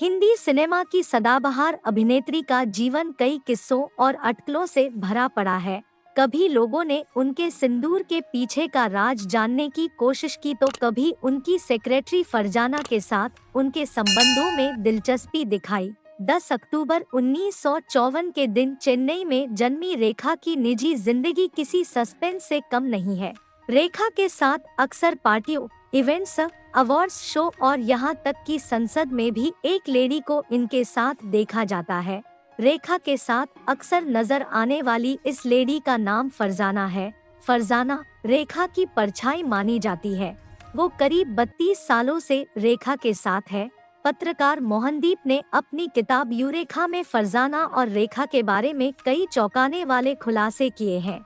Hindi cinema की सदाबहार अभिनेत्री का जीवन कई किस्सों और अटकलों से भरा पड़ा है। कभी लोगों ने उनके सिंदूर के पीछे का राज जानने की कोशिश की तो कभी उनकी सेक्रेटरी फरजाना के साथ उनके संबंधों में दिलचस्पी दिखाई। 10 अक्टूबर 1954 के दिन चेन्नई में जन्मी रेखा की निजी जिंदगी किसी सस्पेंस से कम नहीं है। रेखा के साथ अक्सर पार्टियों, इवेंट्स, अवार्ड्स शो और यहाँ तक कि संसद में भी एक लेडी को इनके साथ देखा जाता है। रेखा के साथ अक्सर नजर आने वाली इस लेडी का नाम फरजाना है। फरजाना रेखा की परछाई मानी जाती है। वो करीब 32 सालों से रेखा के साथ है। पत्रकार मोहनदीप ने अपनी किताब यूरेखा में फरजाना और रेखा के बारे में कई चौंकाने वाले खुलासे किए हैं।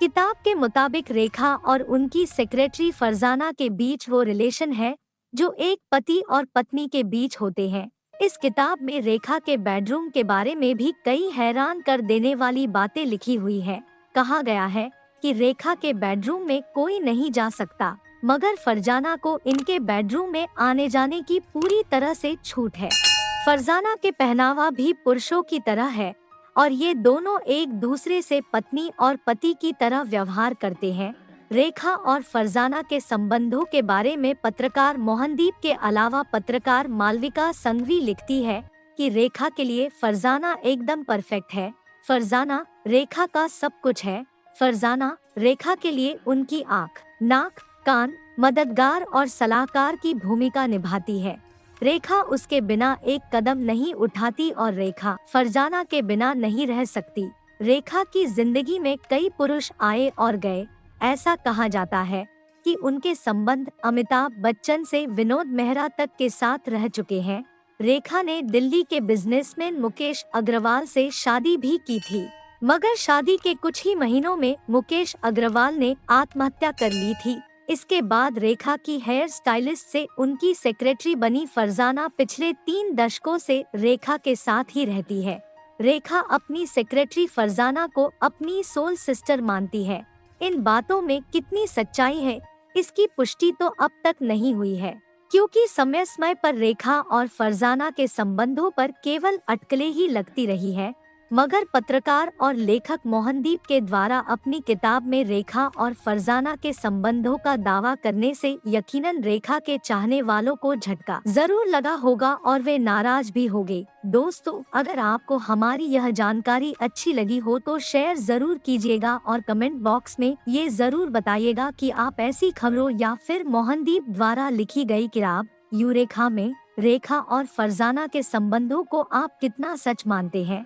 किताब के मुताबिक रेखा और उनकी सेक्रेटरी फरजाना के बीच वो रिलेशन है जो एक पति और पत्नी के बीच होते हैं। इस किताब में रेखा के बेडरूम के बारे में भी कई हैरान कर देने वाली बातें लिखी हुई है। कहा गया है कि रेखा के बेडरूम में कोई नहीं जा सकता, मगर फरजाना को इनके बेडरूम में आने जाने की पूरी तरह से छूट है। फरजाना के पहनावा भी पुरुषों की तरह है और ये दोनों एक दूसरे से पत्नी और पति की तरह व्यवहार करते हैं। रेखा और फरजाना के संबंधों के बारे में पत्रकार मोहनदीप के अलावा पत्रकार मालविका संघवी लिखती है कि रेखा के लिए फरजाना एकदम परफेक्ट है। फरजाना रेखा का सब कुछ है। फरजाना रेखा के लिए उनकी आँख, नाक, कान, मददगार और सलाहकार की भूमिका निभाती है। रेखा उसके बिना एक कदम नहीं उठाती और रेखा फरजाना के बिना नहीं रह सकती। रेखा की जिंदगी में कई पुरुष आए और गए। ऐसा कहा जाता है कि उनके संबंध अमिताभ बच्चन से विनोद मेहरा तक के साथ रह चुके हैं। रेखा ने दिल्ली के बिजनेसमैन मुकेश अग्रवाल से शादी भी की थी, मगर शादी के कुछ ही महीनों में मुकेश अग्रवाल ने आत्महत्या कर ली थी। इसके बाद रेखा की हेयर स्टाइलिस्ट से उनकी सेक्रेटरी बनी फरजाना पिछले 3 दशकों से रेखा के साथ ही रहती है। रेखा अपनी सेक्रेटरी फरजाना को अपनी सोल सिस्टर मानती है। इन बातों में कितनी सच्चाई है, इसकी पुष्टि तो अब तक नहीं हुई है, क्योंकि समय समय पर रेखा और फरजाना के संबंधों पर केवल अटकलें ही लगती रही है। मगर पत्रकार और लेखक मोहनदीप के द्वारा अपनी किताब में रेखा और फरजाना के संबंधों का दावा करने से यकीनन रेखा के चाहने वालों को झटका जरूर लगा होगा और वे नाराज भी होंगे। दोस्तों, अगर आपको हमारी यह जानकारी अच्छी लगी हो तो शेयर जरूर कीजिएगा और कमेंट बॉक्स में ये जरूर बताइएगा कि आप ऐसी खबरों या फिर मोहनदीप द्वारा लिखी गई किताब यूरेखा में रेखा और फरजाना के संबंधों को आप कितना सच मानते हैं।